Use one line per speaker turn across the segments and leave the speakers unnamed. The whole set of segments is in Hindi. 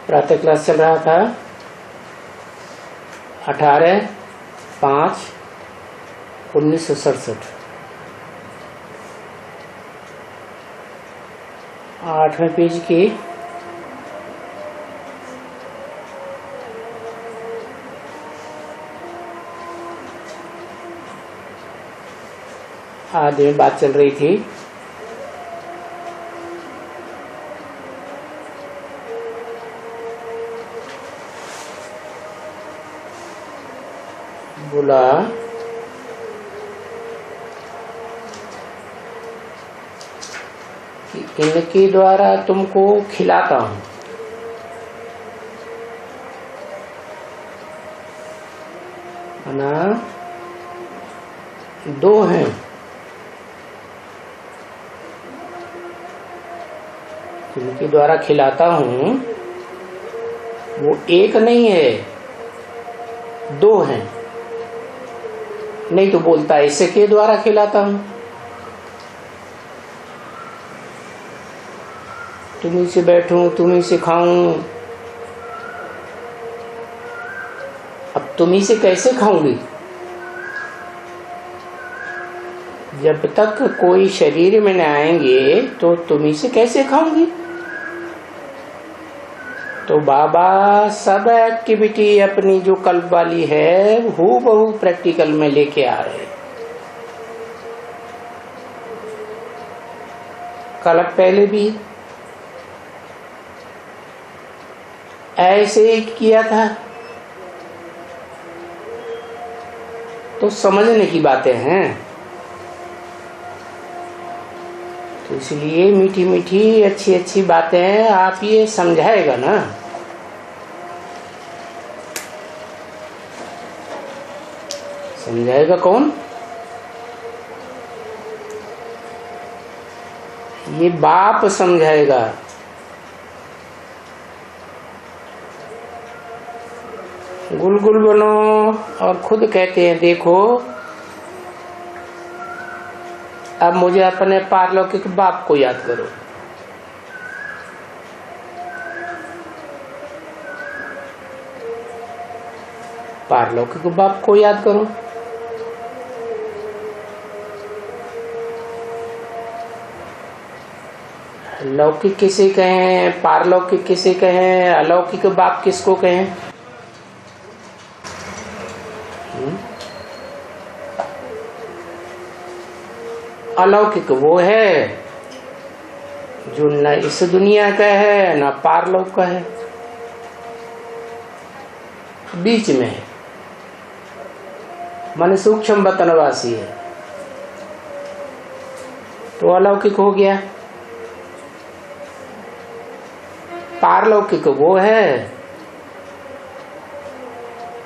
प्रातः क्लास चल रहा था 18/5/1967। 8वें पेज की आधे में बात चल रही थी। बोला कि इनके द्वारा तुमको खिलाता हूं। ना दो हैं, इनके द्वारा खिलाता हूं वो एक नहीं है, दो हैं। नहीं तो बोलता ऐसे के द्वारा खिलाता हूं, तुम्हीं से बैठूं तुम्हीं से खाऊं। अब तुम्हीं से कैसे खाऊंगी? जब तक कोई शरीर में न आएंगे तो तुम्हीं से कैसे खाऊंगी? तो बाबा सब एक्टिविटी अपनी जो कल्प वाली है हूबहू प्रैक्टिकल में लेके आ रहे। कल्प पहले भी ऐसे ही किया था। तो समझने की बातें हैं। तो इसलिए मीठी मीठी अच्छी अच्छी बातें आप ये समझाएगा ना। समझाएगा कौन? ये बाप समझाएगा। गुलगुल बनो और खुद कहते हैं देखो अब मुझे अपने पारलौकिक बाप को याद करो। पारलौकिक बाप को याद करो। लौकिक किसे कहें, पारलौकिक किसे कहें, अलौकिक बाप किसको कहें? अलौकिक वो है जो न इस दुनिया का है न पारलौक का है, बीच में है, मन सूक्ष्म वतनवासी है, तो अलौकिक हो गया। पारलौकिक वो है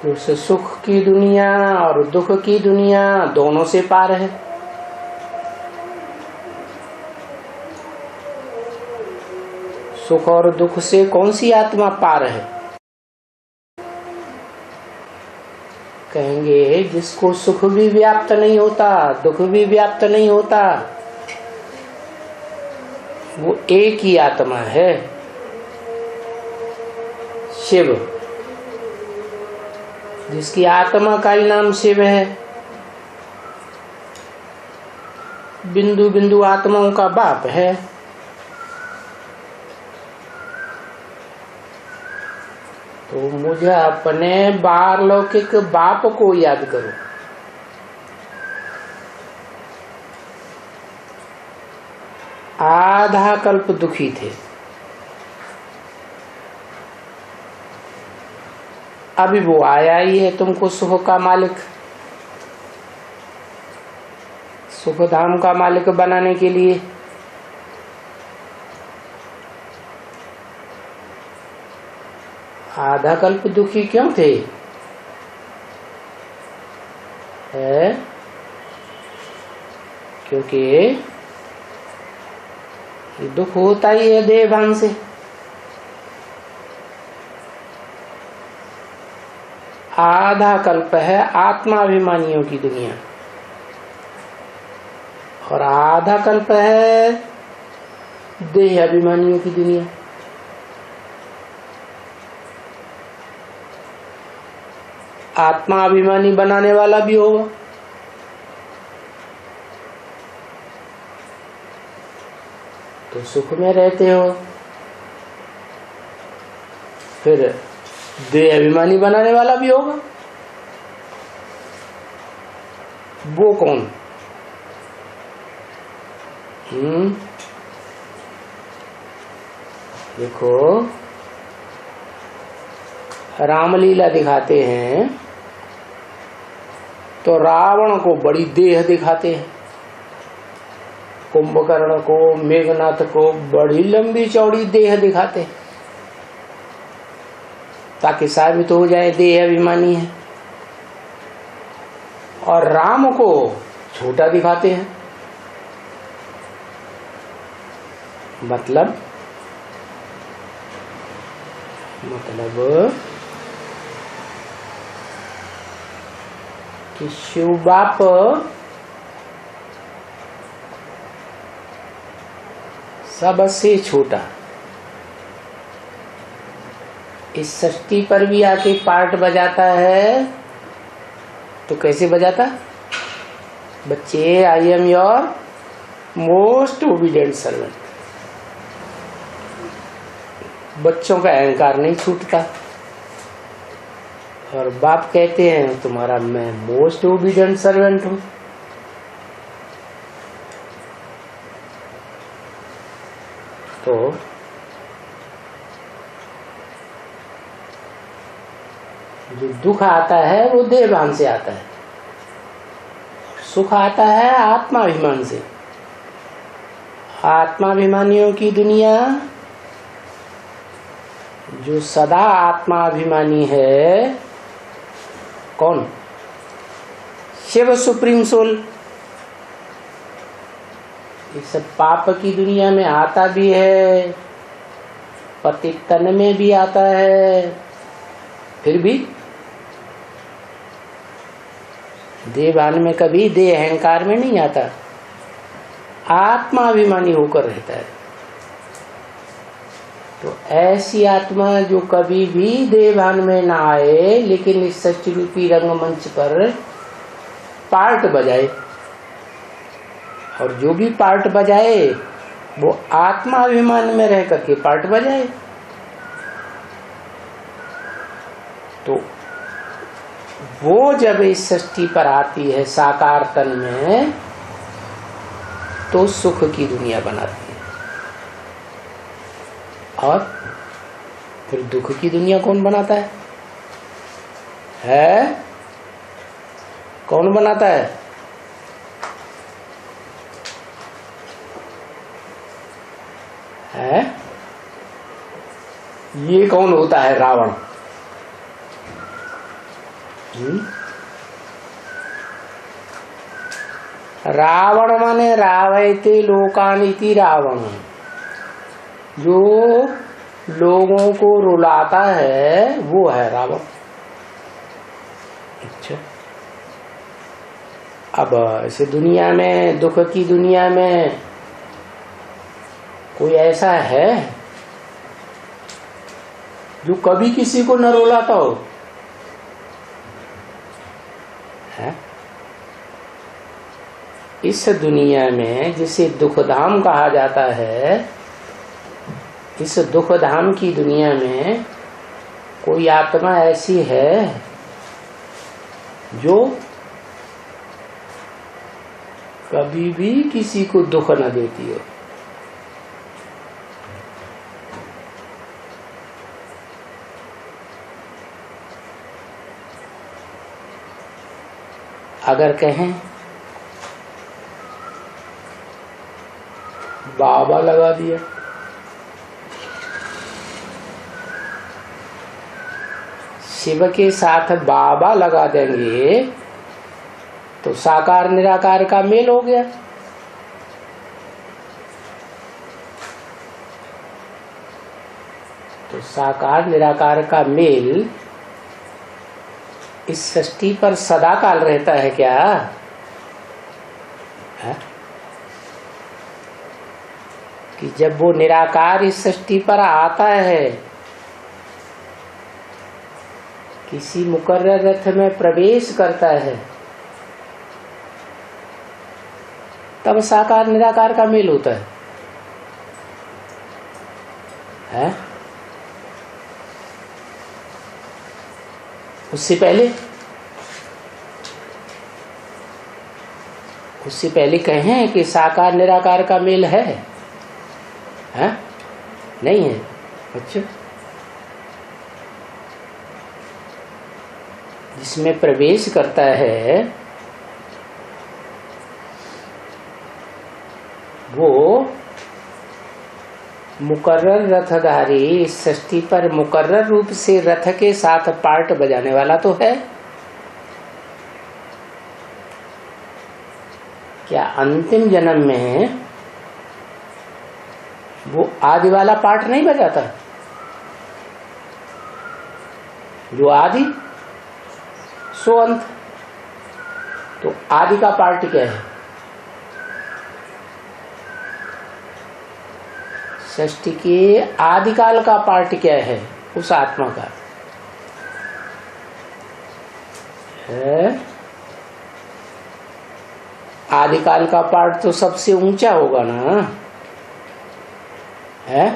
उस सुख की दुनिया और दुख की दुनिया दोनों से पार है। सुख और दुख से कौन सी आत्मा पार है? कहेंगे जिसको सुख भी व्याप्त नहीं होता, दुख भी व्याप्त नहीं होता, वो एक ही आत्मा है, शिव। जिसकी आत्मा का ही नाम शिव है। बिंदु बिंदु आत्माओं का बाप है। तो मुझे अपने पारलौकिक बाप को याद करो। आधा कल्प दुखी थे, अभी वो आया ही है तुमको सुख का मालिक, सुख धाम का मालिक बनाने के लिए। आधा कल्प दुखी क्यों थे? है क्योंकि दुख होता ही है देह भान से। आधा कल्प है आत्माभिमानियों की दुनिया और आधा कल्प है देह अभिमानियों की दुनिया। आत्मा अभिमानी बनाने वाला भी होगा। तो सुख में रहते हो, फिर देह अभिमानी बनाने वाला भी होगा। वो कौन? देखो, रामलीला दिखाते हैं तो रावण को बड़ी देह दिखाते हैं, कुंभकर्ण को, मेघनाथ को बड़ी लंबी चौड़ी देह दिखाते हैं, ताकि साबित हो जाए देह अभिमानी है। और राम को छोटा दिखाते हैं, मतलब कि शिव बाप सबसे छोटा। इस सृष्टि पर भी आके पार्ट बजाता है, तो कैसे बजाता? बच्चे, I am your most obedient servant. बच्चों का अहंकार नहीं छूटता, और बाप कहते हैं तुम्हारा मैं मोस्ट ओबीडिएंट सर्वेंट हूं। तो जो दुख आता है वो देहभान से आता है, सुख आता है आत्माभिमान से। आत्माभिमानियों की दुनिया, जो सदा आत्माभिमानी है, कौन? Shiv supreme soul. इस पाप की दुनिया में आता भी है, पतित तन में भी आता है, फिर भी देहभान में कभी देह अहंकार में नहीं आता, आत्माभिमानी होकर रहता है। तो ऐसी आत्मा जो कभी भी देहभान में ना आए, लेकिन इस सच्ची रूपी रंगमंच पर पार्ट बजाए, और जो भी पार्ट बजाए वो आत्माभिमान में रह करके पार्ट बजाए। तो वो जब इस सृष्टि पर आती है साकार तन में, तो सुख की दुनिया बनाती है। और फिर दुख की दुनिया कौन बनाता है? कौन बनाता है? ये कौन होता है? रावण। रावण माने रावयते लोकानिति रावण, जो लोगों को रुलाता है वो है रावण। अच्छा, अब इस दुनिया में, दुख की दुनिया में कोई ऐसा है जो कभी किसी को न रुलाता हो? है? इस दुनिया में जिसे दुखधाम कहा जाता है, इस दुखधाम की दुनिया में कोई आत्मा ऐसी है जो कभी भी किसी को दुख न देती हो? अगर कहें बाबा लगा दिया, शिव के साथ बाबा लगा देंगे तो साकार निराकार का मेल हो गया। तो साकार निराकार का मेल इस सृष्टि पर सदा काल रहता है क्या? है? कि जब वो निराकार इस सृष्टि पर आता है किसी मुकर्रर रथ में प्रवेश करता है तब साकार निराकार का मेल होता है? उससे पहले कहें कि साकार निराकार का मेल है? नहीं है। अच्छा, जिसमें प्रवेश करता है वो मुकर्रर रथधारी इस सृष्टि पर मुकर्रर रूप से रथ के साथ पार्ट बजाने वाला तो है। क्या अंतिम जन्म में वो आदि वाला पार्ट नहीं बजाता? जो आदि सो अंत, तो आदि का पार्ट क्या है? सृष्टि के आदिकाल का पार्ट क्या है उस आत्मा का? है आदिकाल का पार्ट तो सबसे ऊंचा होगा ना? है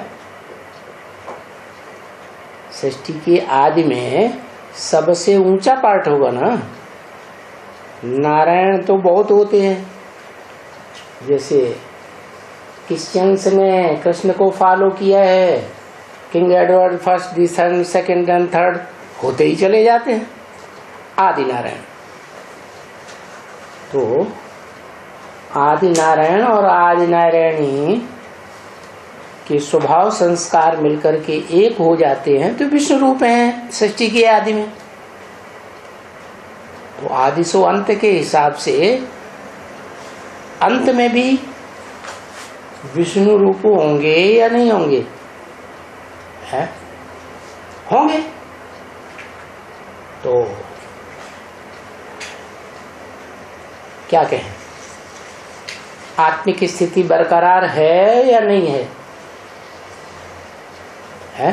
सृष्टि के आदि में सबसे ऊंचा पार्ट होगा ना? नारायण तो बहुत होते हैं, जैसे क्रिश्चियंस ने कृष्ण को फॉलो किया है, king Edward first, second and third होते ही चले जाते हैं आदि नारायण। तो आदि नारायण और आदि नारायणी के स्वभाव संस्कार मिलकर के एक हो जाते हैं तो विष्णु रूप हैं सृष्टि के आदि में। तो आदि सो अंत के हिसाब से अंत में भी विष्णु रूप होंगे या नहीं होंगे? है होंगे। तो क्या कहें, आत्मिक स्थिति बरकरार है या नहीं है? है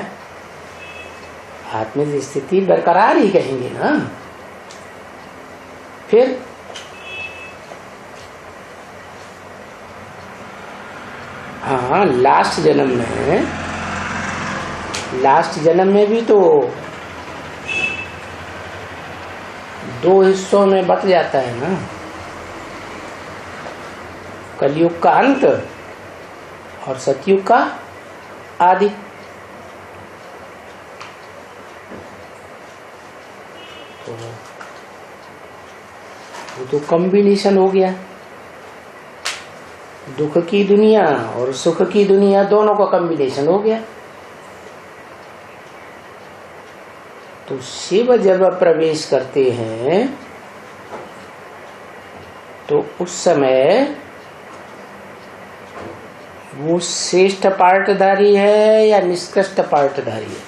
आत्मिक स्थिति बरकरार ही कहेंगे ना। फिर हाँ, लास्ट जन्म में भी तो दो हिस्सों में बट जाता है ना, कलयुग का अंत और सतयुग का आदि। तो कॉम्बिनेशन हो गया, दुख की दुनिया और सुख की दुनिया दोनों का कॉम्बिनेशन हो गया। तो शिव जब प्रवेश करते हैं तो उस समय वो श्रेष्ठ पार्टधारी है या निष्कृष्ट पार्टधारी है?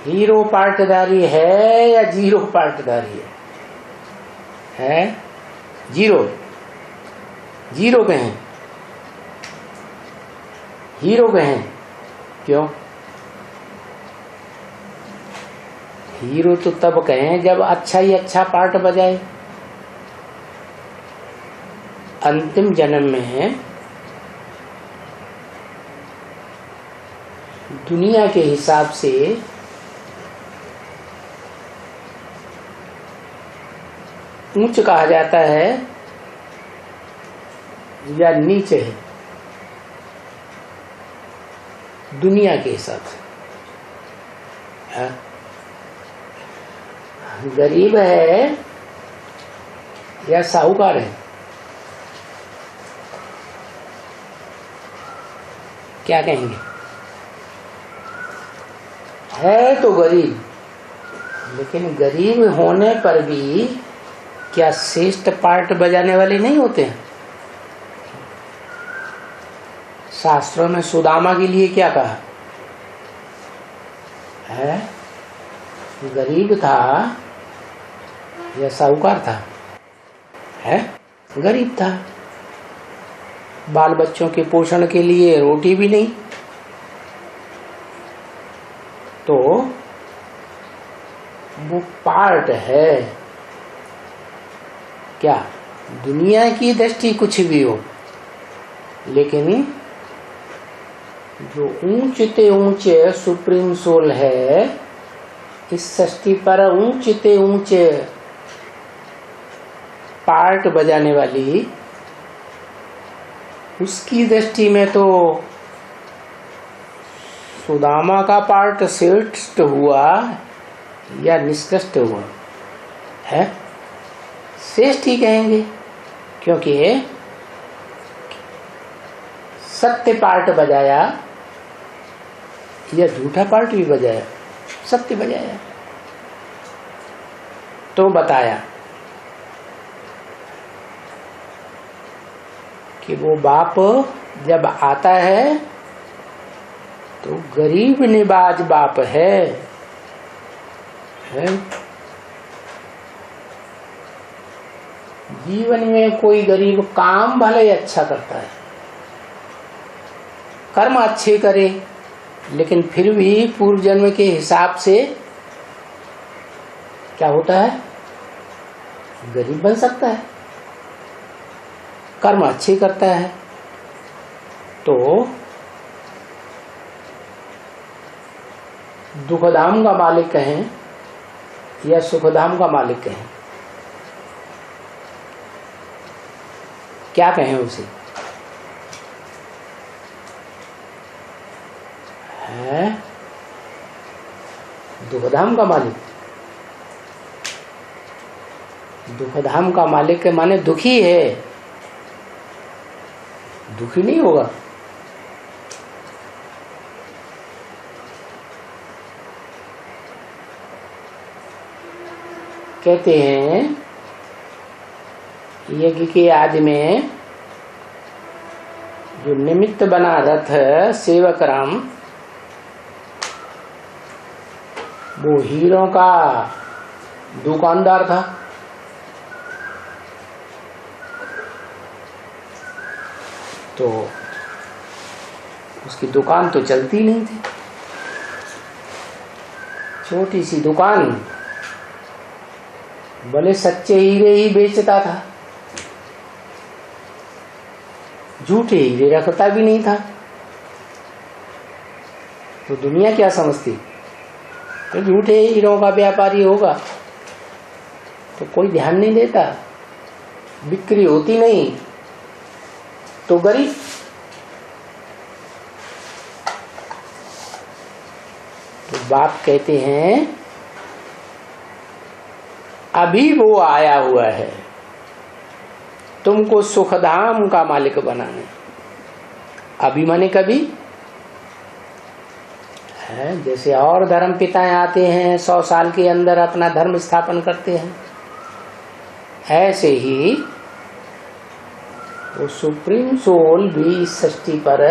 हीरो पार्टधारी है या जीरो पार्टधारी है? जीरो कहें, हीरो कहें, क्यों? हीरो तो तब कहें जब अच्छा ही अच्छा पार्ट बजाए। अंतिम जन्म में दुनिया के हिसाब से उच्च कहा जाता है या नीचे है दुनिया के हिसाब से? गरीब है या साहूकार है? क्या कहेंगे? है तो गरीब, लेकिन गरीब होने पर भी क्या श्रेष्ठ पार्ट बजाने वाले नहीं होते हैं? शास्त्रों में सुदामा के लिए क्या कहा है? गरीब था या साहूकार था? है गरीब था, बाल बच्चों के पोषण के लिए रोटी भी नहीं। तो वो पार्ट है। क्या दुनिया की दृष्टि कुछ भी हो, लेकिन जो ऊंचते ऊंचे सुप्रीम सोल है, इस सृष्टि पर ऊंचते ऊंचे पार्ट बजाने वाली, उसकी दृष्टि में तो सुदामा का पार्ट श्रेष्ठ हुआ या निष्कृष्ट हुआ है? श्रेष्ठ ही कहेंगे, क्योंकि सत्य पार्ट बजाया या झूठा पार्ट भी बजाया, सत्य बजाया। तो बताया कि वो बाप जब आता है तो गरीब निबाज बाप है? जीवन में कोई गरीब काम भले अच्छा करता है, कर्म अच्छे करे, लेकिन फिर भी पूर्व जन्म के हिसाब से क्या होता है? गरीब बन सकता है। कर्म अच्छे करता है तो दुखधाम का मालिक कहें या सुखधाम का मालिक कहें, क्या कहें उसे? है दुखधाम का मालिक। दुखधाम का मालिक के माने दुखी है, दुखी नहीं होगा। कहते हैं यज्ञ के आदि में जो निमित्त बना रथ सेवक राम, वो हीरों का दुकानदार था। तो उसकी दुकान तो चलती नहीं थी, छोटी सी दुकान, भले सच्चे हीरे ही बेचता था, झूठे हीरे रखता भी नहीं था। तो दुनिया क्या समझती? तो झूठे हीरों का व्यापारी होगा, तो कोई ध्यान नहीं देता, बिक्री होती नहीं, तो गरीब। तो बाप कहते हैं अभी वो आया हुआ है तुमको सुखधाम का मालिक बनाने। अभी माने कभी है, जैसे और धर्म पिताएं आते हैं 100 साल के अंदर अपना धर्म स्थापन करते हैं, ऐसे ही वो सुप्रीम सोल भी इस सृष्टि पर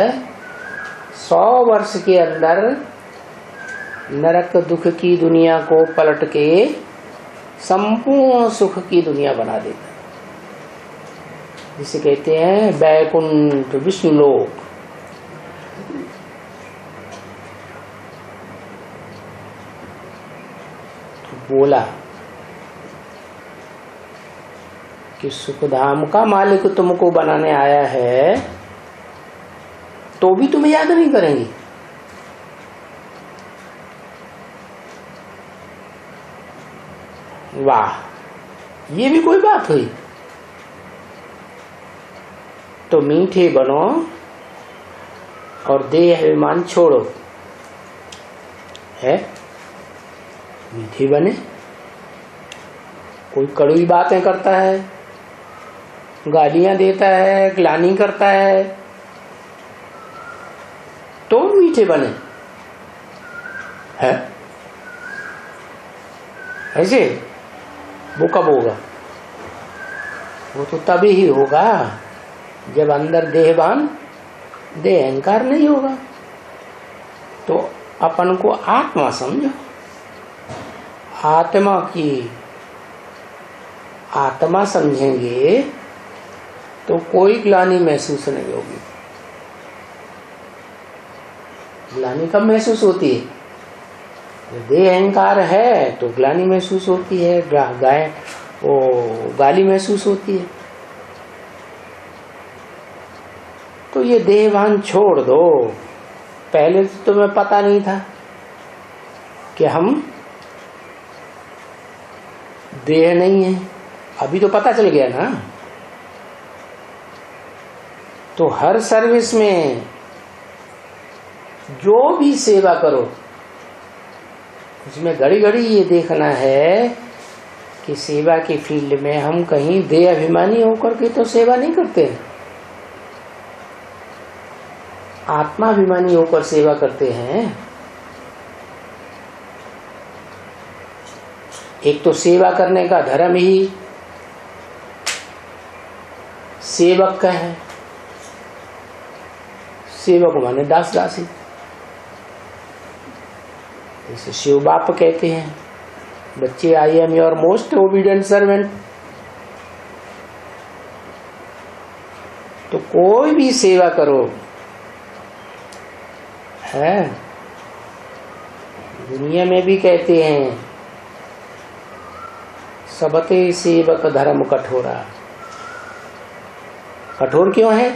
100 वर्ष के अंदर नरक दुख की दुनिया को पलट के संपूर्ण सुख की दुनिया बना देता है, जिसे कहते हैं वैकुंठ विष्णु लोक। तो बोला कि सुखधाम का मालिक तुमको बनाने आया है, तो भी तुम्हें याद नहीं करेंगे। वाह, ये भी कोई बात हुई। तो मीठे बनो और देह अभिमान छोड़ो। है मीठे बने, कोई कड़वी बातें करता है, गालियां देता है, ग्लानि करता है, तो मीठे बने। है ऐसे वो कब होगा? वो तो तभी ही होगा जब अंदर देहभान, देह अहंकार नहीं होगा। तो अपन को आत्मा समझो, आत्मा की आत्मा समझेंगे तो कोई ग्लानि महसूस नहीं होगी। ग्लानि कब महसूस होती है? देह अहंकार है तो ग्लानि महसूस होती है, गाय वो गाली महसूस होती है। तो ये देहभान छोड़ दो। पहले तो तुम्हें पता नहीं था कि हम देह नहीं है, अभी तो पता चल गया ना। तो हर सर्विस में जो भी सेवा करो उसमें घड़ी घड़ी ये देखना है कि सेवा के फील्ड में हम कहीं देह अभिमानी होकर के तो सेवा नहीं करते, आत्माभिमानी होकर सेवा करते हैं। एक तो सेवा करने का धर्म ही सेवक का है। सेवक माने दास दासी। इसे शिव बाप कहते हैं, बच्चे I am your most obedient servant. तो कोई भी सेवा करो है, दुनिया में भी कहते हैं सबते सेवक धर्म कठोरा। कठोर क्यों है?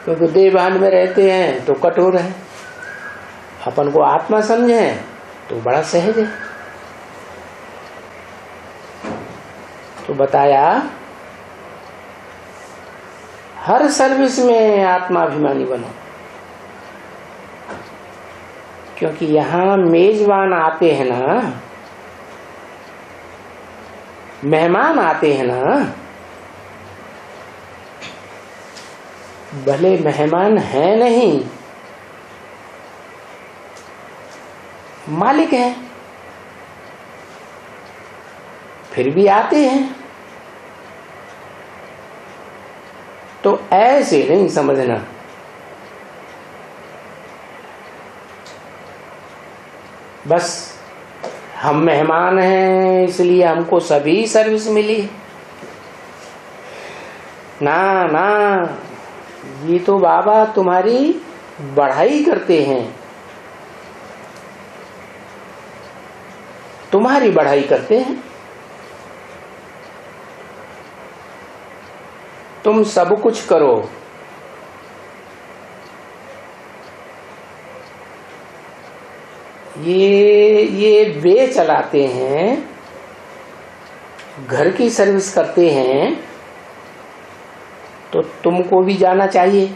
क्योंकि देहभान में रहते हैं तो कठोर है, अपन को आत्मा समझे तो बड़ा सहज है। तो बताया हर सर्विस में आत्माभिमानी बनो, क्योंकि यहाँ मेजबान आते हैं ना, मेहमान आते हैं ना, भले मेहमान है नहीं मालिक है, फिर भी आते हैं। तो ऐसे नहीं समझना। बस हम मेहमान हैं इसलिए हमको सभी सर्विस मिली, ना ना, ये तो बाबा तुम्हारी बढ़ाई करते हैं, तुम्हारी बढ़ाई करते हैं। तुम सब कुछ करो, ये वे चलाते हैं, घर की सर्विस करते हैं, तो तुमको भी जाना चाहिए।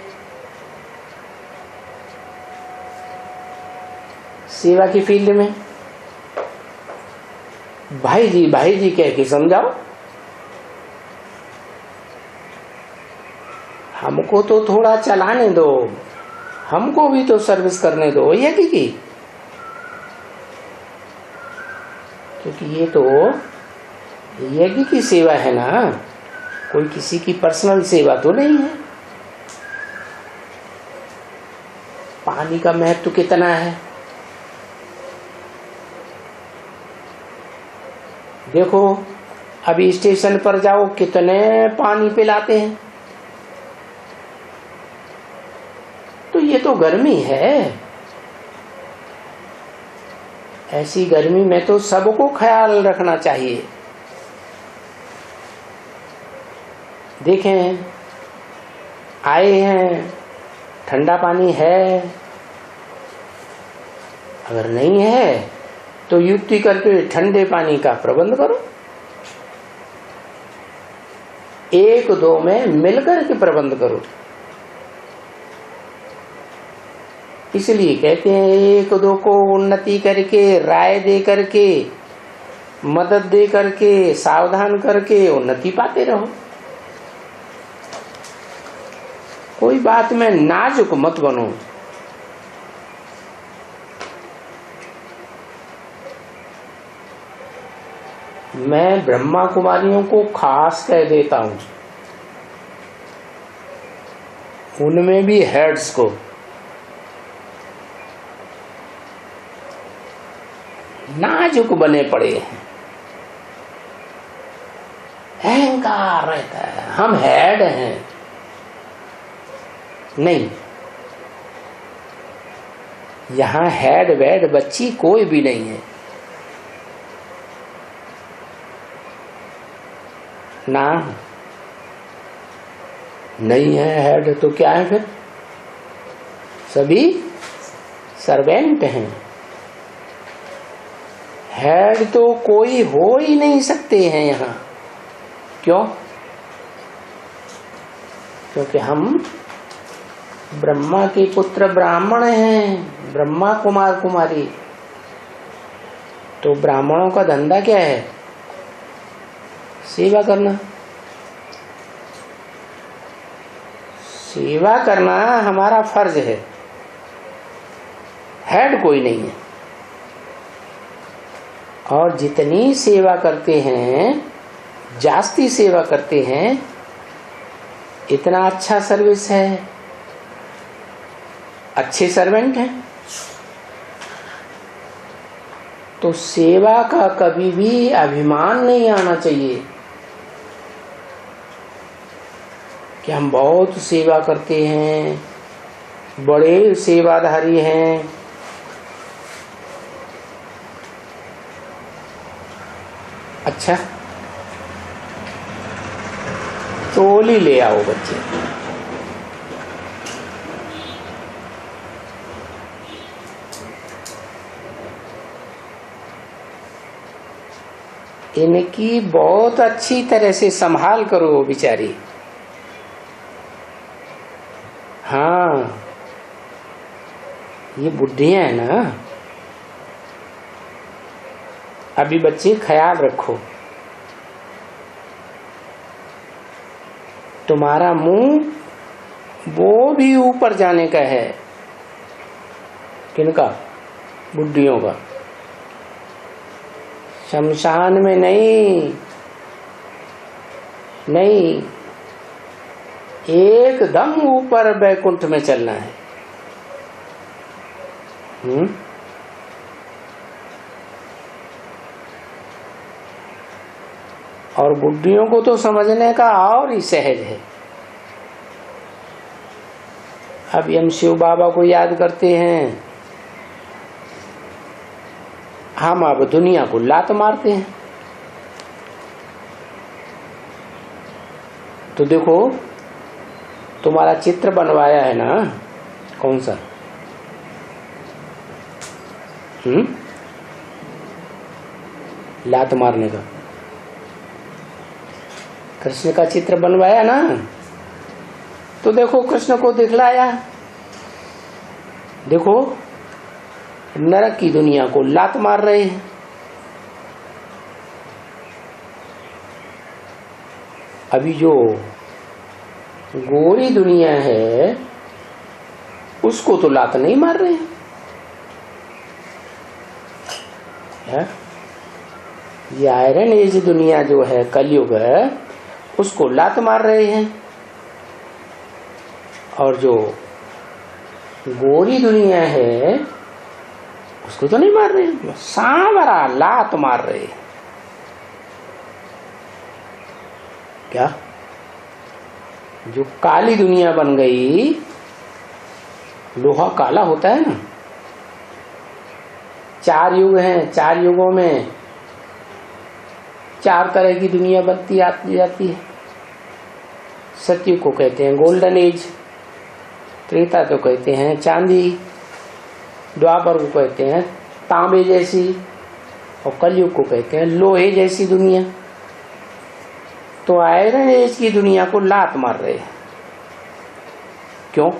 सेवा की फील्ड में भाई जी कह के समझाओ। हमको तो थोड़ा चलाने दो, हमको भी तो सर्विस करने दो यज्ञ की, क्योंकि ये तो यज्ञ की सेवा है ना, कोई किसी की पर्सनल सेवा तो नहीं है। पानी का महत्व कितना है देखो, अभी स्टेशन पर जाओ कितने पानी पिलाते हैं। तो ये तो गर्मी है, ऐसी गर्मी में तो सबको ख्याल रखना चाहिए। देखें आए हैं, ठंडा पानी है, अगर नहीं है तो युक्ति करके ठंडे पानी का प्रबंध करो। एक दो में मिलकर के प्रबंध करो। इसलिए कहते हैं एक दो को उन्नति करके, राय दे करके, मदद दे करके, सावधान करके उन्नति पाते रहो। कोई बात में नाजुक मत बनो। मैं ब्रह्मा कुमारियों को खास कह देता हूं, उनमें भी हेड्स को नाजुक बने पड़े हैं, अहंकार रहता है, हम हेड हैं। नहीं, यहाँ हेड वेड बच्ची कोई भी नहीं है ना, नहीं है हेड तो क्या है फिर? सभी सर्वेंट हैं। हेड तो कोई हो ही नहीं सकते हैं यहाँ। क्यों? क्योंकि हम ब्रह्मा के पुत्र ब्राह्मण हैं, ब्रह्मा कुमार कुमारी। तो ब्राह्मणों का धंधा क्या है? सेवा करना। सेवा करना हमारा फर्ज है। हेड कोई नहीं है। और जितनी सेवा करते हैं, जास्ती सेवा करते हैं, इतना अच्छा सर्विस है, अच्छे सर्वेंट हैं। तो सेवा का कभी भी अभिमान नहीं आना चाहिए कि हम बहुत सेवा करते हैं, बड़े सेवाधारी हैं। अच्छा, तोली ले आओ बच्चे। इनकी बहुत अच्छी तरह से संभाल करो बिचारी। हाँ, ये बुढ़िया है ना। अभी बच्चे ख्याल रखो, तुम्हारा मुंह वो भी ऊपर जाने का है। किनका? बुढ़ियों का। शमशान में नहीं, नहीं, एकदम ऊपर बैकुंठ में चलना है। और बुढ़ियों को तो समझने का और ही सहज है। अब हम शिव बाबा को याद करते हैं, हम अब दुनिया को लात मारते हैं। तो देखो, तुम्हारा चित्र बनवाया है ना, कौन सा? लात मारने का। कृष्ण का चित्र बनवाया ना, तो देखो कृष्ण को दिखलाया। देखो नरक की दुनिया को लात मार रहे हैं। अभी जो गोरी दुनिया है उसको तो लात नहीं मार रहे हैं। ये आयरन एज दुनिया जो है, कलयुग है, उसको लात मार रहे हैं। और जो गोरी दुनिया है उसको तो नहीं मार रहे हैं, सांवरा लात मार रहे हैं। क्या? जो काली दुनिया बन गई, लोहा काला होता है ना। 4 युग हैं, 4 युगों में 4 तरह की दुनिया बनती आती जाती है। सतयुग को कहते हैं गोल्डन एज, त्रेता तो कहते हैं चांदी, द्वापर को कहते हैं तांबे जैसी, और कलयुग को कहते हैं लोहे जैसी दुनिया। तो आयरन एज की दुनिया को लात मार रहे हैं। क्यों?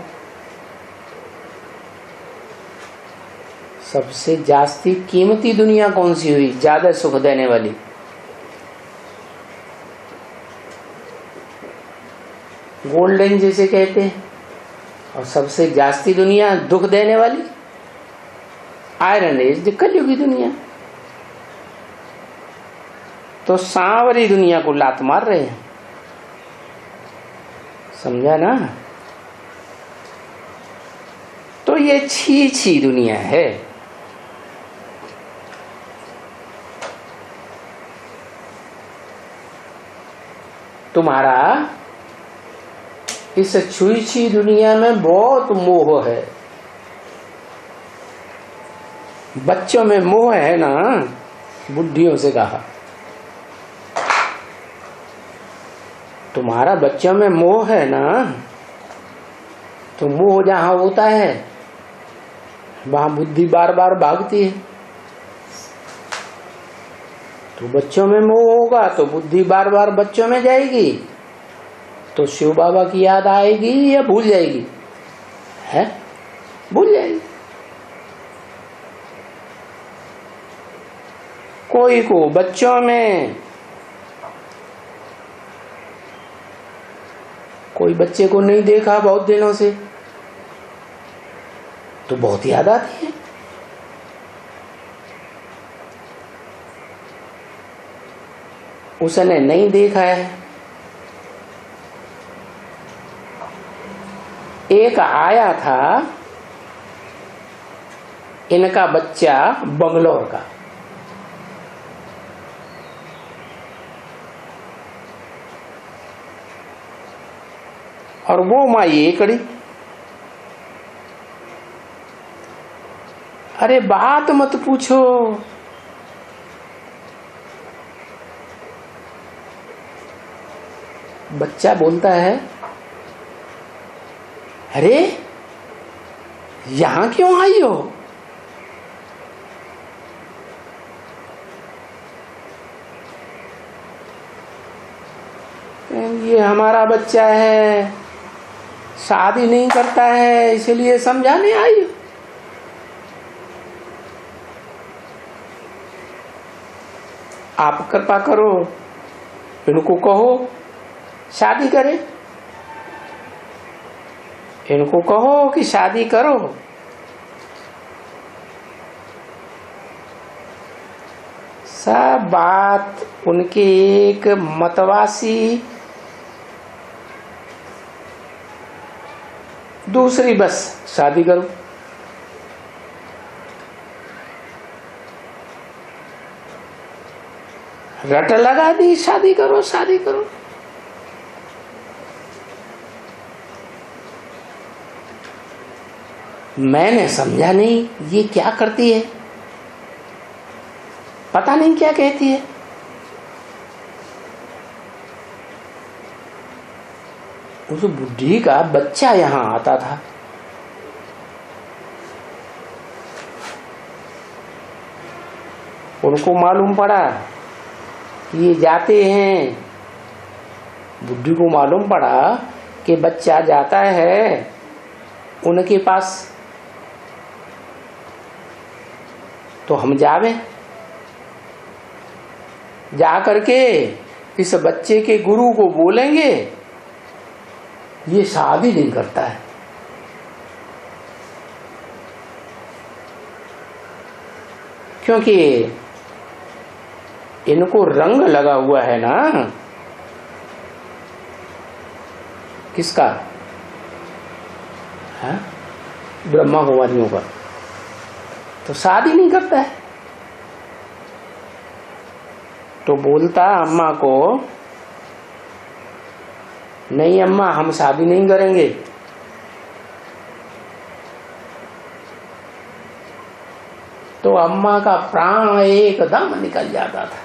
सबसे जास्ती कीमती दुनिया कौन सी हुई, ज्यादा सुख देने वाली? गोल्डन जैसे कहते हैं। और सबसे जास्ती दुनिया दुख देने वाली आयरन एज, कलयुगी दुनिया। तो सांवरी दुनिया को लात मार रहे हैं। समझा ना? तो ये छी छी दुनिया है। तुम्हारा इस छुई छी दुनिया में बहुत मोह है। बच्चों में मोह है ना, बुढ़ियों से कहा तुम्हारा बच्चों में मोह है ना, तो मोह जहां होता है वहां बुद्धि बार बार भागती है। तो बच्चों में मोह होगा तो बुद्धि बार बार बच्चों में जाएगी, तो शिव बाबा की याद आएगी या भूल जाएगी? है, भूल जाएगी। कोई को बच्चों में, कोई बच्चे को नहीं देखा बहुत दिनों से तो बहुत याद आती है। उसने नहीं देखा है। एक आया था इनका बच्चा बंगलोर का, और वो माँ ये कड़ी, अरे बात मत पूछो, बच्चा बोलता है अरे यहां क्यों आई हो? ये हमारा बच्चा है, शादी नहीं करता है, इसलिए समझाने आई हो। आप कृपा करो, इनको कहो शादी करे, इनको कहो कि शादी करो। सब बात उनके एक मतवासी दूसरी, बस शादी करो। रट लगा दी, शादी करो शादी करो। मैंने समझा नहीं ये क्या करती है, पता नहीं क्या कहती है। उस बुढ़ी का बच्चा यहां आता था, उनको मालूम पड़ा कि ये जाते हैं, बुढ़ी को मालूम पड़ा कि बच्चा जाता है उनके पास, तो हम जावे, जा करके इस बच्चे के गुरु को बोलेंगे ये शादी नहीं करता है। क्योंकि इनको रंग लगा हुआ है ना, किसका? है ब्रह्मा कुमारियों का, तो शादी नहीं करता है। तो बोलता अम्मा को, नहीं अम्मा हम शादी नहीं करेंगे। तो अम्मा का प्राण एकदम निकल जाता था।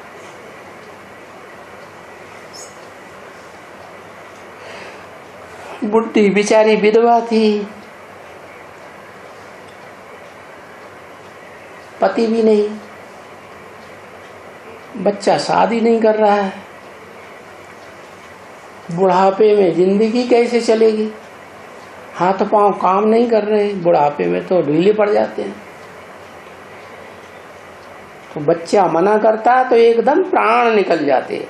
बुढ़ी बेचारी विधवा थी, पति भी नहीं, बच्चा शादी नहीं कर रहा है, बुढ़ापे में जिंदगी कैसे चलेगी? हाथ पांव काम नहीं कर रहे, बुढ़ापे में तो ढीले पड़ जाते हैं। तो बच्चा मना करता तो एकदम प्राण निकल जाते।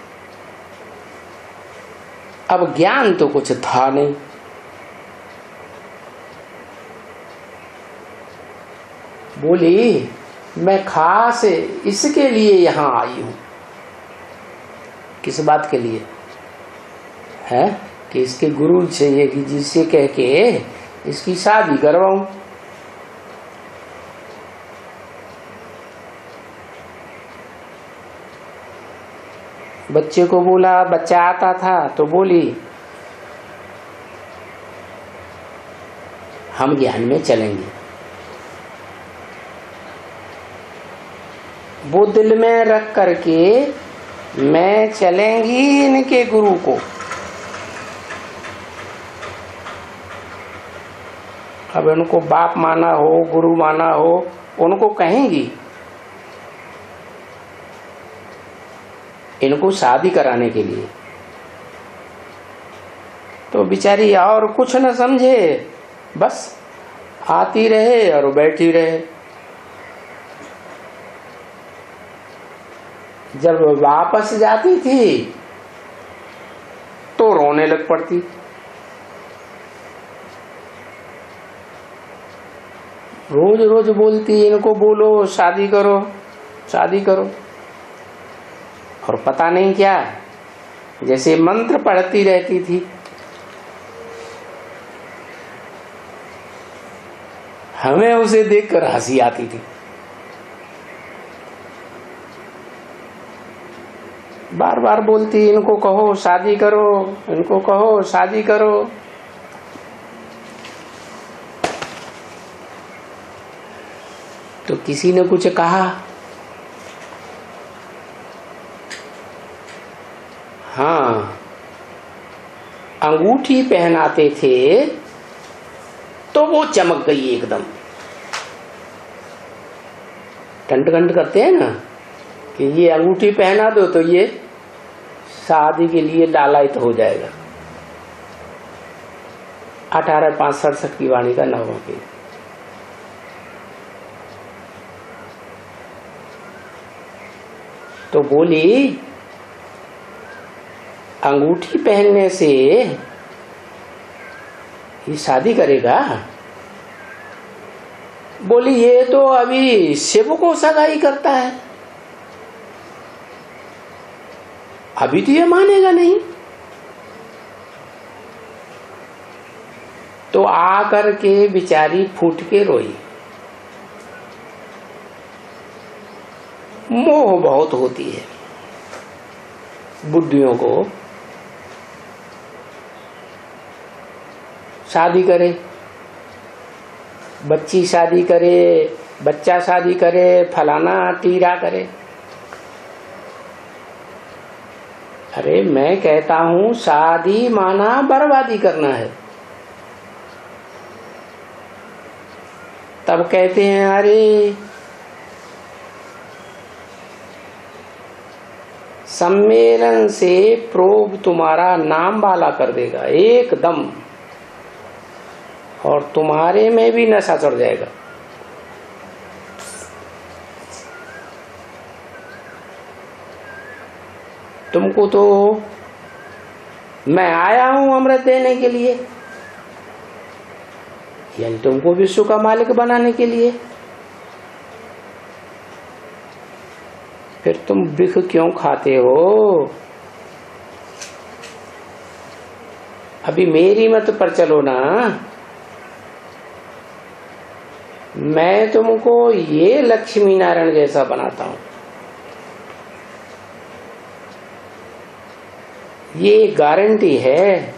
अब ज्ञान तो कुछ था नहीं, बोली मैं खास इसके लिए यहां आई हूं। किस बात के लिए? है कि इसके गुरु चाहिए कि जिससे कह के इसकी शादी करवाऊं। बच्चे को बोला, बच्चा आता था तो बोली हम ज्ञान में चलेंगे। वो दिल में रख करके मैं चलेंगी इनके गुरु को। अब इनको बाप माना हो, गुरु माना हो, उनको कहेंगी इनको शादी कराने के लिए। तो बेचारी और कुछ न समझे, बस आती रहे और बैठी रहे। जब वापस जाती थी तो रोने लग पड़ती। रोज रोज बोलती इनको बोलो शादी करो शादी करो, और पता नहीं क्या जैसे मंत्र पढ़ती रहती थी। हमें उसे देखकर हंसी आती थी। बार बार बोलती इनको कहो शादी करो, इनको कहो शादी करो। तो किसी ने कुछ कहा, हाँ अंगूठी पहनाते थे तो वो चमक गई एकदम। टंट टंट करते हैं ना कि ये अंगूठी पहना दो तो ये शादी के लिए लालायित हो जाएगा। 1867 की वाणी का नवों की। तो बोली अंगूठी पहनने से ये शादी करेगा? बोली ये तो अभी शिव को सगाई करता है, अभी तो ये मानेगा नहीं। तो आकर के बिचारी फूट के रोई। मोह बहुत होती है बुद्धियों को। शादी करे, बच्ची शादी करे, बच्चा शादी करे, फलाना टीरा करे। अरे मैं कहता हूं शादी माना बर्बादी करना है। तब कहते हैं अरे सम्मेलन से प्रोब तुम्हारा नाम वाला कर देगा एकदम, और तुम्हारे में भी नशा चढ़ जाएगा। तुमको तो मैं आया हूं अमृत देने के लिए, यानी तुमको विश्व का मालिक बनाने के लिए। फिर तुम बिख क्यों खाते हो? अभी मेरी मत पर चलो ना। मैं तुमको ये लक्ष्मी नारायण जैसा बनाता हूं। ये गारंटी है।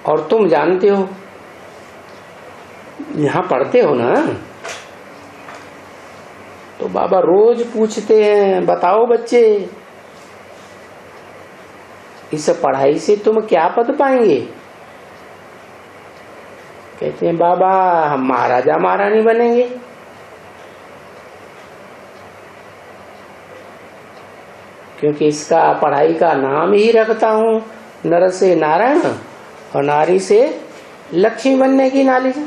और तुम जानते हो, यहां पढ़ते हो ना, तो बाबा रोज पूछते हैं बताओ बच्चे इस पढ़ाई से तुम क्या पद पाएंगे? कहते हैं बाबा हम महाराजा महारानी बनेंगे। क्योंकि इसका पढ़ाई का नाम ही रखता हूं नर से नारायण और नारी से लक्ष्मी बनने की नॉलेज।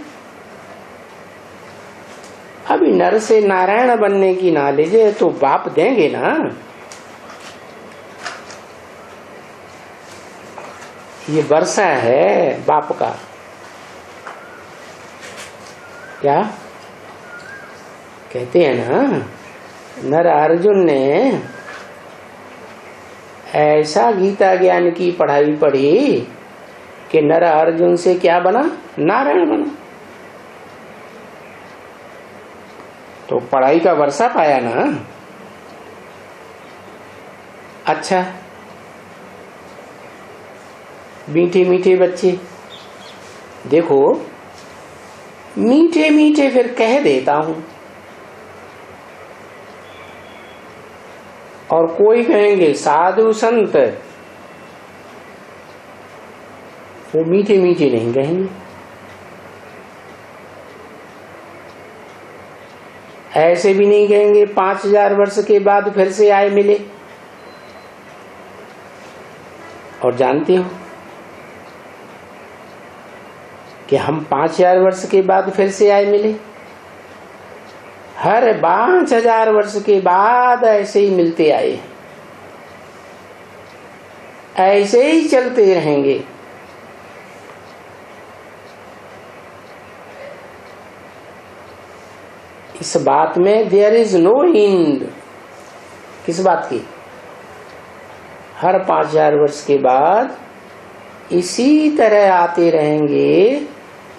अभी नर से नारायण बनने की नॉलेज है तो बाप देंगे ना। ये वर्षा है बाप का। क्या कहते हैं ना, नर अर्जुन ने ऐसा गीता ज्ञान की पढ़ाई पढ़ी कि नर अर्जुन से क्या बना? नारायण बना। तो पढ़ाई का वर्षा पाया ना। अच्छा मीठे मीठे बच्चे, देखो मीठे मीठे फिर कह देता हूं। और कोई कहेंगे साधु संत, वो मीठे मीठे नहीं कहेंगे। ऐसे भी नहीं कहेंगे 5000 वर्ष के बाद फिर से आए मिले। और जानते हो कि हम 5000 वर्ष के बाद फिर से आए मिले, हर 5000 वर्ष के बाद ऐसे ही मिलते आए, ऐसे ही चलते रहेंगे। इस बात में देयर इज नो एंड। किस बात की? हर 5000 वर्ष के बाद इसी तरह आते रहेंगे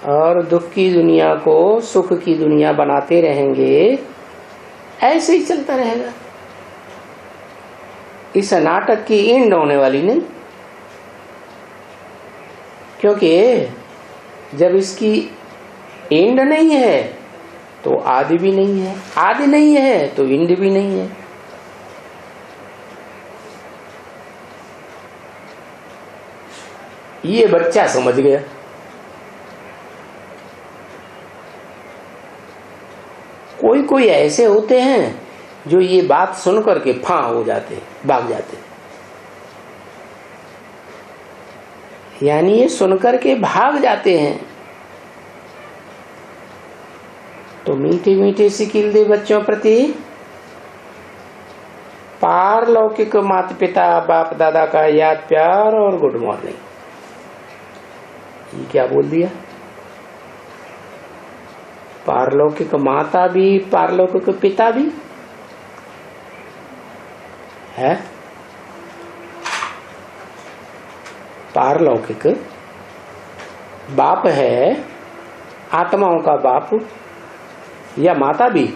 और दुख की दुनिया को सुख की दुनिया बनाते रहेंगे, ऐसे ही चलता रहेगा। इस नाटक की एंड होने वाली नहीं, क्योंकि जब इसकी एंड नहीं है तो आदि भी नहीं है, आदि नहीं है तो एंड भी नहीं है। ये बच्चा समझ गया। कोई कोई ऐसे होते हैं जो ये बात सुन करके फां हो जाते, भाग जाते, यानी ये सुनकर के भाग जाते हैं। तो मीठे मीठे सिकिल दे बच्चों प्रति पारलौकिक माता पिता बाप दादा का याद प्यार और गुड मॉर्निंग। ये क्या बोल दिया? पारलौकिक माता भी पारलौकिक पिता भी है। पारलौकिक बाप है, आत्माओं का बाप, या माता भी?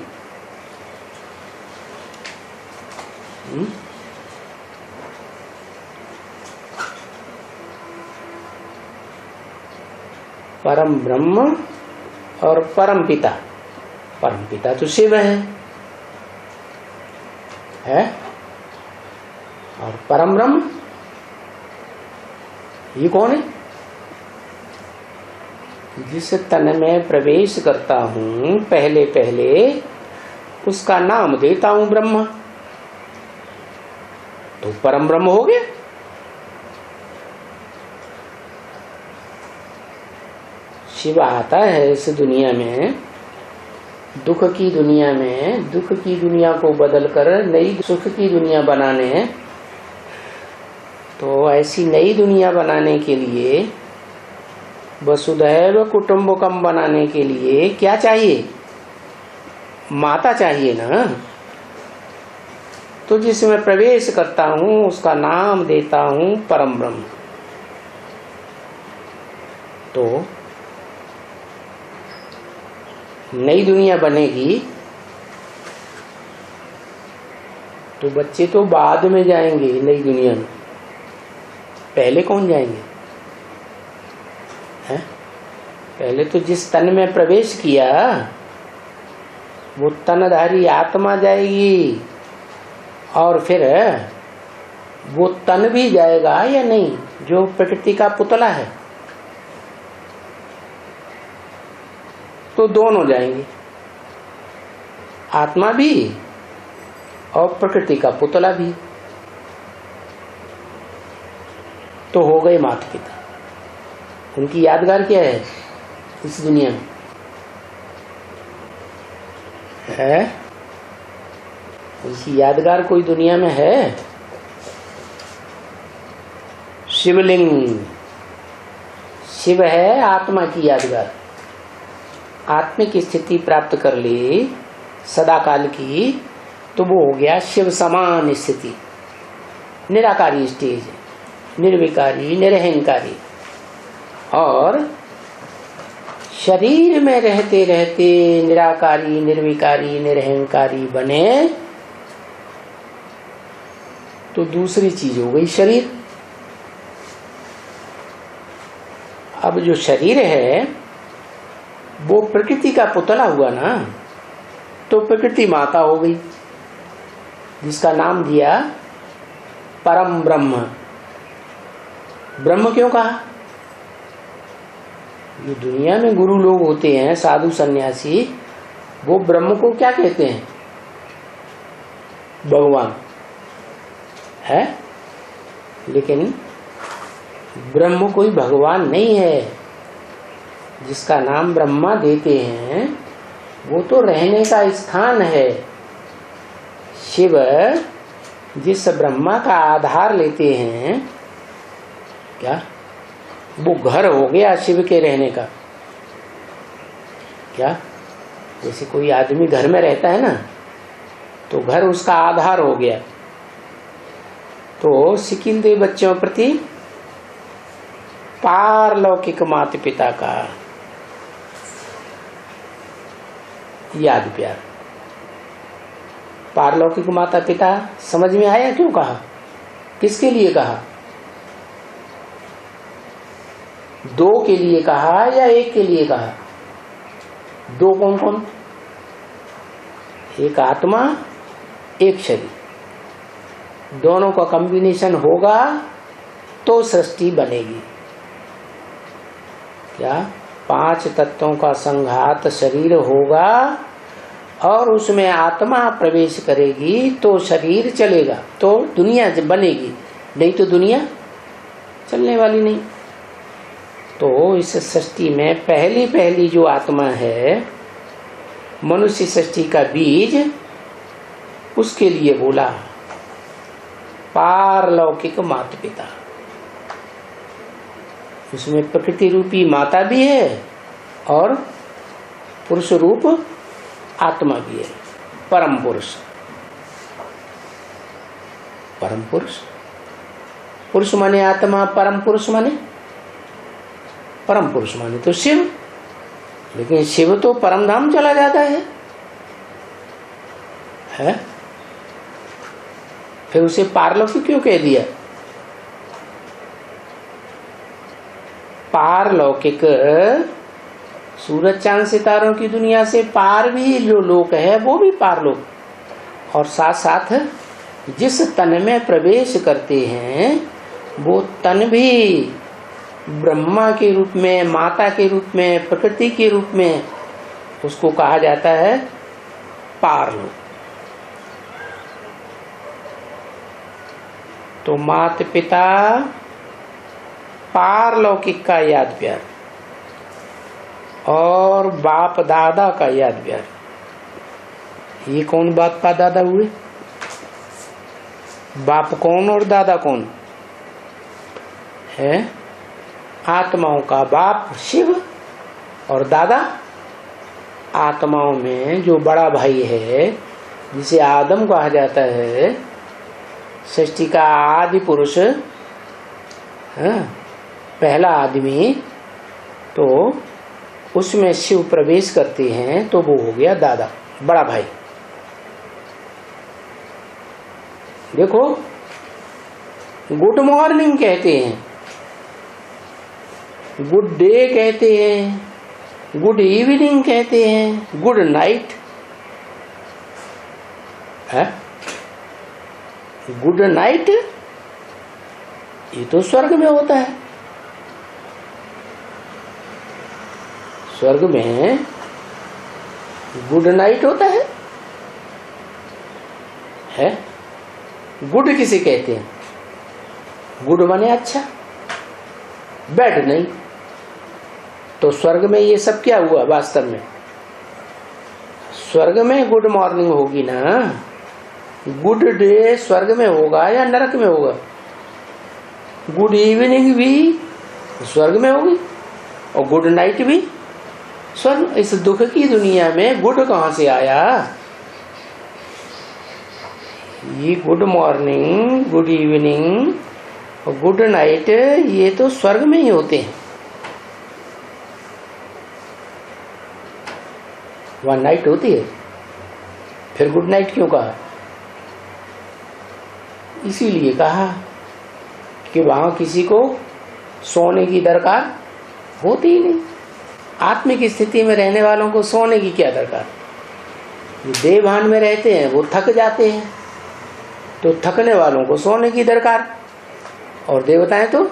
परम ब्रह्म और परम पिता। परम पिता तो शिव है? और परम ब्रह्म ये कौन है? जिस तन में प्रवेश करता हूं पहले पहले उसका नाम देता हूं ब्रह्म, तो परम ब्रह्म हो गया। शिव आता है इस दुनिया में, दुख की दुनिया में, दुख की दुनिया को बदलकर नई सुख की दुनिया बनाने। तो ऐसी नई दुनिया बनाने के लिए, वसुधैव कुटुंबकम बनाने के लिए क्या चाहिए? माता चाहिए ना। तो जिसमें प्रवेश करता हूं उसका नाम देता हूं परम ब्रह्म। तो नई दुनिया बनेगी तो बच्चे तो बाद में जाएंगे नई दुनिया में, पहले कौन जाएंगे? है? पहले तो जिस तन में प्रवेश किया वो तनधारी आत्मा जाएगी, और फिर वो तन भी जाएगा या नहीं, जो प्रकृति का पुतला है। तो दोनों जाएंगे, आत्मा भी और प्रकृति का पुतला भी। तो हो गए माता पिता। उनकी यादगार क्या है इस दुनिया में? है? उनकी यादगार कोई दुनिया में है? शिवलिंग। शिव है आत्मा की यादगार। आत्मिक स्थिति प्राप्त कर ली सदाकाल की, तो वो हो गया शिव समान स्थिति, निराकारी स्टेज, निर्विकारी निरहंकारी। और शरीर में रहते रहते निराकारी निर्विकारी निरहंकारी बने तो दूसरी चीज हो गई शरीर। अब जो शरीर है वो प्रकृति का पुतला हुआ ना, तो प्रकृति माता हो गई। जिसका नाम दिया परम ब्रह्म। ब्रह्म क्यों कहा? ये दुनिया में गुरु लोग होते हैं, साधु सन्यासी, वो ब्रह्म को क्या कहते हैं? भगवान है। लेकिन ब्रह्म कोई भगवान नहीं है। जिसका नाम ब्रह्मा देते हैं वो तो रहने का स्थान है। शिव जिस ब्रह्मा का आधार लेते हैं, क्या वो घर हो गया शिव के रहने का? क्या जैसे कोई आदमी घर में रहता है ना, तो घर उसका आधार हो गया। तो सिकिंदे बच्चों प्रति पारलौकिक माता पिता का याद प्यार। पारलौकिक माता पिता समझ में आया क्यों कहा? किसके लिए कहा? दो के लिए कहा या एक के लिए कहा? दो कौन कौन? एक आत्मा, एक शरीर। दोनों का कॉम्बिनेशन होगा तो सृष्टि बनेगी। क्या? 5 तत्वों का संघात शरीर होगा और उसमें आत्मा प्रवेश करेगी तो शरीर चलेगा, तो दुनिया बनेगी। नहीं तो दुनिया चलने वाली नहीं। तो इस सृष्टि में पहली जो आत्मा है, मनुष्य सृष्टि का बीज, उसके लिए बोला पारलौकिक माता पिता। उसमें प्रकृति रूपी माता भी है और पुरुष रूप आत्मा भी है। परम पुरुष, परम पुरुष। पुरुष माने आत्मा, परम पुरुष माने, परम पुरुष माने तो शिव। लेकिन शिव तो परम धाम चला जाता है? फिर उसे पारलौकिक क्यों कह दिया? पारलौकिक सूरज चांद सितारों की दुनिया से पार भी जो लोक है वो भी पारलोक। और साथ साथ जिस तन में प्रवेश करते हैं वो तन भी ब्रह्मा के रूप में, माता के रूप में, प्रकृति के रूप में, उसको कहा जाता है पारलोक। तो माता पिता पारलौकिक का याद प्यार और बाप दादा का याद प्यार। ये कौन बाप का दादा हुए? बाप कौन और दादा कौन है? आत्माओं का बाप शिव और दादा आत्माओं में जो बड़ा भाई है, जिसे आदम कहा जाता है, सृष्टि का आदि पुरुष, पहला आदमी, तो उसमें शिव प्रवेश करते हैं तो वो हो गया दादा, बड़ा भाई। देखो, गुड मॉर्निंग कहते हैं, गुड डे कहते हैं, गुड इवनिंग कहते हैं, गुड नाइट है। गुड नाइट ये तो स्वर्ग में होता है। स्वर्ग में गुड नाइट होता है? गुड किसे कहते हैं? गुड माने अच्छा, बैड नहीं। तो स्वर्ग में ये सब क्या हुआ वास्तव में? स्वर्ग में गुड मॉर्निंग होगी ना, गुड डे स्वर्ग में होगा या नरक में होगा? गुड इवनिंग भी स्वर्ग में होगी और गुड नाइट भी स्वर्ग। इस दुख की दुनिया में गुड कहां से आया? ये गुड मॉर्निंग, गुड इवनिंग और गुड नाइट ये तो स्वर्ग में ही होते हैं। वहां नाइट होती है, फिर गुड नाइट क्यों कहा? इसीलिए कहा कि वहां किसी को सोने की दरकार होती ही नहीं। आत्मिक स्थिति में रहने वालों को सोने की क्या दरकार? जो देह भान में रहते हैं वो थक जाते हैं, तो थकने वालों को सोने की दरकार, और देवताएं तो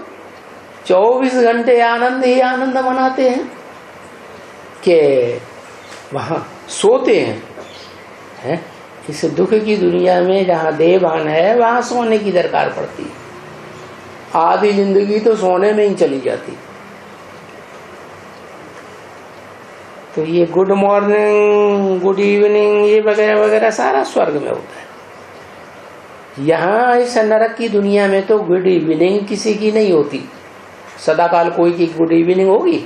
24 घंटे आनंद ही आनंद मनाते हैं कि वहां सोते हैं। इस दुख की दुनिया में जहाँ देवान है वहां सोने की दरकार पड़ती है। आधी जिंदगी तो सोने में ही चली जाती। तो ये गुड मॉर्निंग, गुड इवनिंग, ये वगैरह वगैरह सारा स्वर्ग में होता है। यहाँ इस नरक की दुनिया में तो गुड इवनिंग किसी की नहीं होती। सदाकाल कोई की गुड इवनिंग होगी,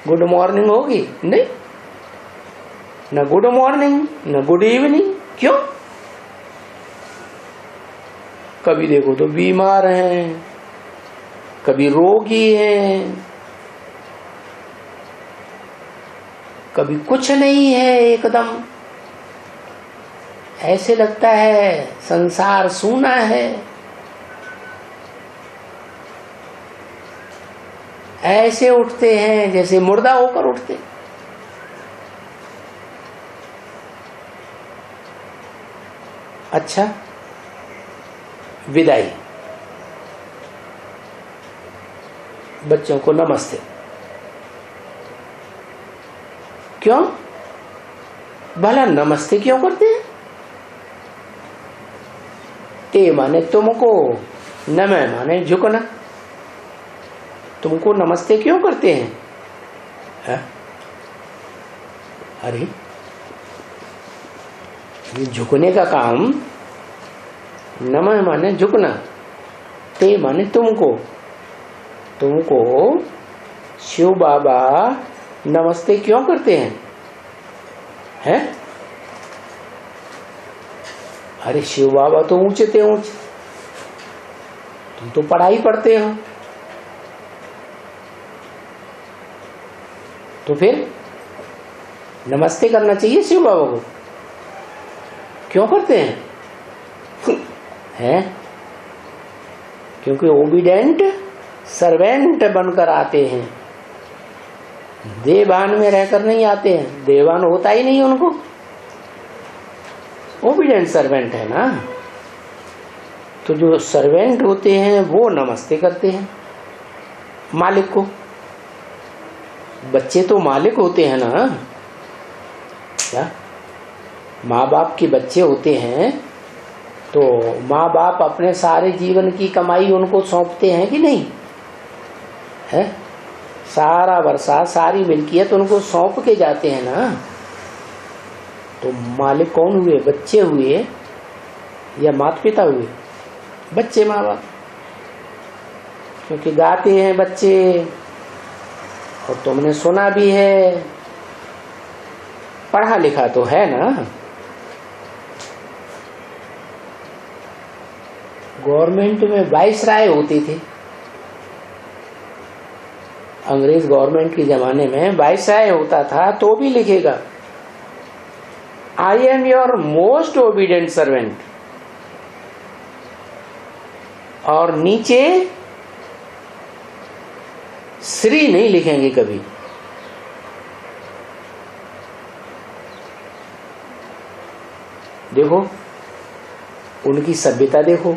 गुड मॉर्निंग होगी? नहीं, न गुड मॉर्निंग न गुड इवनिंग। क्यों? कभी देखो तो बीमार हैं, कभी रोगी हैं, कभी कुछ नहीं है, एकदम ऐसे लगता है संसार सूना है। ऐसे उठते हैं जैसे मुर्दा होकर उठते। अच्छा, विदाई। बच्चों को नमस्ते। क्यों? भला नमस्ते क्यों करते हैं? ते माने तुमको, नमः माने झुकना। तुमको नमस्ते क्यों करते हैं? है? अरे ये झुकने का काम, नमः माने झुकना, ते माने तुमको। तुमको शिव बाबा नमस्ते क्यों करते हैं? हैं? अरे शिव बाबा तो ऊंचे थे ऊंचे, तुम तो पढ़ाई पढ़ते हो, तो फिर नमस्ते करना चाहिए शिव बाबा को। क्यों करते हैं? हैं? क्योंकि ओबीडेंट सर्वेंट बनकर आते हैं, देवान में रहकर नहीं आते हैं। देवान होता ही नहीं उनको, ओबीडेंट सर्वेंट है ना। तो जो सर्वेंट होते हैं वो नमस्ते करते हैं मालिक को। बच्चे तो मालिक होते हैं ना, क्या माँ बाप के बच्चे होते हैं, तो माँ बाप अपने सारे जीवन की कमाई उनको सौंपते हैं कि नहीं है? सारा वर्षा, सारी मिल्कियत उनको सौंप के जाते हैं ना। तो मालिक कौन हुए? बच्चे हुए या माता पिता हुए? बच्चे, माँ बाप। क्योंकि गाते हैं बच्चे, और तुमने सुना भी है, पढ़ा लिखा तो है ना। गवर्नमेंट में वाइसराय होते थे, अंग्रेज गवर्नमेंट के जमाने में वाइसराय होता था, तो भी लिखेगा I am your most obedient servant, और नीचे श्री नहीं लिखेंगे कभी। देखो उनकी सभ्यता, देखो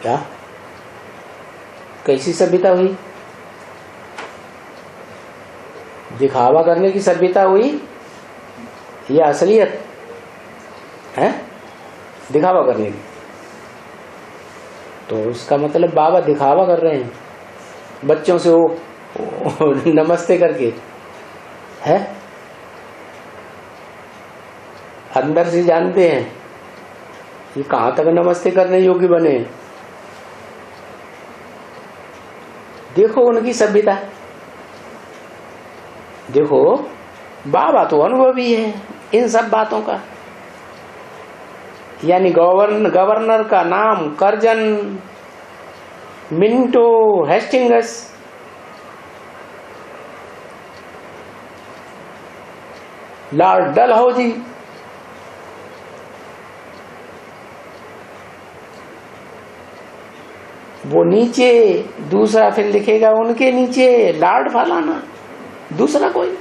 क्या कैसी सभ्यता हुई। दिखावा करने की सभ्यता हुई या असलियत है? दिखावा करने की। तो उसका मतलब बाबा दिखावा कर रहे हैं बच्चों से वो नमस्ते करके, है? अंदर से जानते हैं ये कहां तक नमस्ते करने योग्य बने। देखो उनकी सभ्यता, देखो बाबा तो अनुभवी है इन सब बातों का। यानी गवर्नर का नाम Curzon Minto Hastings, Lord Dalhousie, वो नीचे दूसरा फिर लिखेगा उनके नीचे लॉर्ड फलाना, दूसरा कोई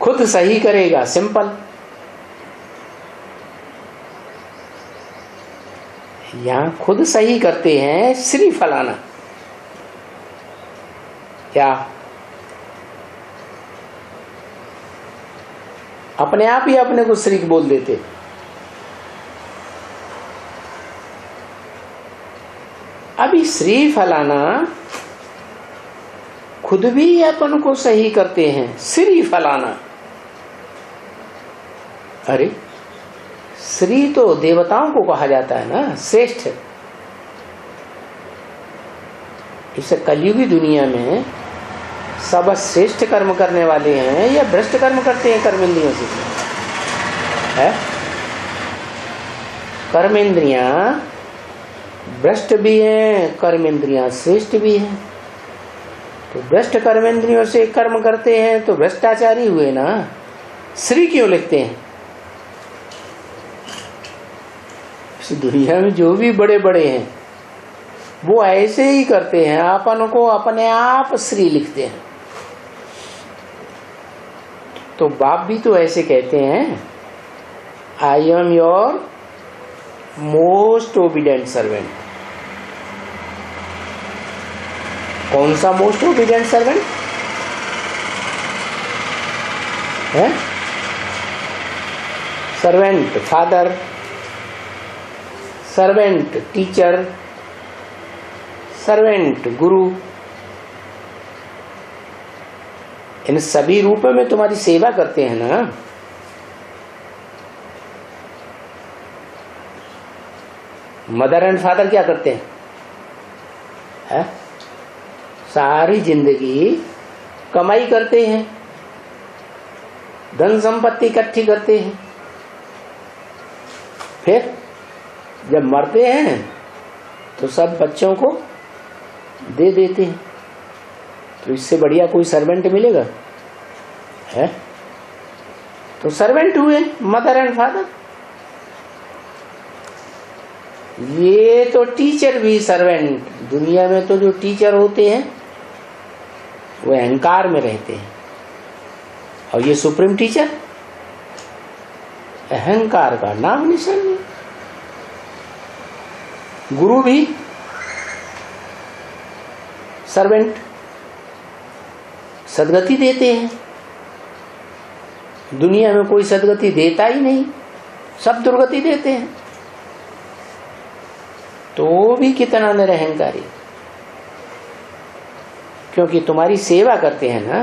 खुद सही करेगा, सिंपल। यहाँ खुद सही करते हैं श्री फलाना, क्या अपने आप ही अपने को श्री बोल देते। अभी श्री फलाना खुद भी अपन को सही करते हैं श्री फलाना। अरे श्री तो देवताओं को कहा जाता है ना, श्रेष्ठ। इस कलयुगी दुनिया में सब श्रेष्ठ कर्म करने वाले हैं या भ्रष्ट कर्म करते हैं कर्मेंद्रियों से? है कर्मेंद्रियां भ्रष्ट भी हैं, कर्मेंद्रियां श्रेष्ठ भी हैं। तो भ्रष्ट कर्मेंद्रियों से कर्म करते हैं तो भ्रष्टाचारी हुए ना, श्री क्यों लिखते हैं? इस दुनिया में जो भी बड़े बड़े हैं वो ऐसे ही करते हैं, अपन को अपने आप श्री लिखते हैं। तो बाप भी तो ऐसे कहते हैं, I am your most obedient servant. कौन सा मोस्ट ओबीडिएंट सर्वेंट है? Servant father, servant teacher, servant गुरु, इन सभी रूपों में तुम्हारी सेवा करते हैं ना। मदर एंड फादर क्या करते हैं? है? सारी जिंदगी कमाई करते हैं, धन संपत्ति इकट्ठी करते हैं, फिर जब मरते हैं तो सब बच्चों को दे देते हैं। तो इससे बढ़िया कोई सर्वेंट मिलेगा? है? तो सर्वेंट हुए मदर एंड फादर। ये तो टीचर भी सर्वेंट। दुनिया में तो जो टीचर होते हैं वो अहंकार में रहते हैं, और ये सुप्रीम टीचर अहंकार का नाम निशान नहीं। गुरु भी सर्वेंट, सदगति देते हैं। दुनिया में कोई सदगति देता ही नहीं, सब दुर्गति देते हैं। तो भी कितना निरहंकारी, क्योंकि तुम्हारी सेवा करते हैं ना।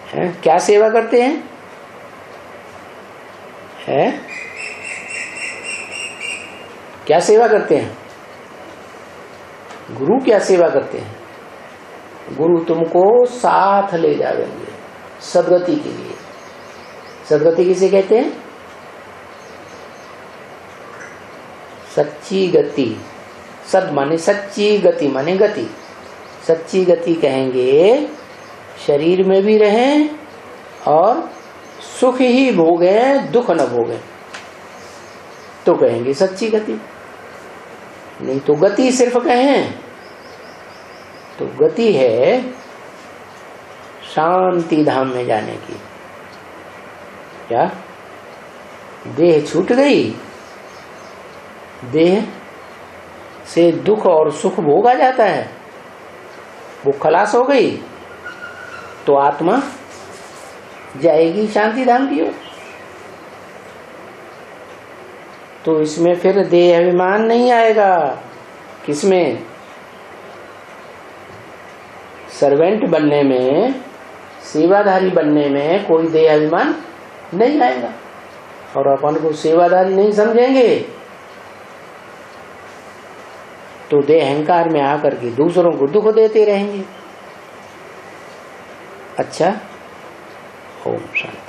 है? क्या सेवा करते हैं? है? क्या सेवा करते हैं? गुरु क्या सेवा करते हैं? गुरु तुमको साथ ले जाएंगे सदगति के लिए। सदगति किसे कहते हैं? सच्ची गति। सद माने सच्ची, गति माने गति। सच्ची गति कहेंगे शरीर में भी रहें और सुख ही भोगें, दुख न भोगें, तो कहेंगे सच्ची गति। नहीं तो गति सिर्फ कहें तो गति है शांति धाम में जाने की। क्या देह छूट गई, देह से दुख और सुख भोगा जाता है, वो खलास हो गई तो आत्मा जाएगी शांति धाम की ओर। तो इसमें फिर देह अभिमान नहीं आएगा। किसमें? सर्वेंट बनने में, सेवाधारी बनने में कोई देह अभिमान नहीं आएगा। और अपन को सेवाधारी नहीं समझेंगे तो देह अहंकार में आकर के दूसरों को दुख देते रहेंगे। अच्छा, ओम शांति।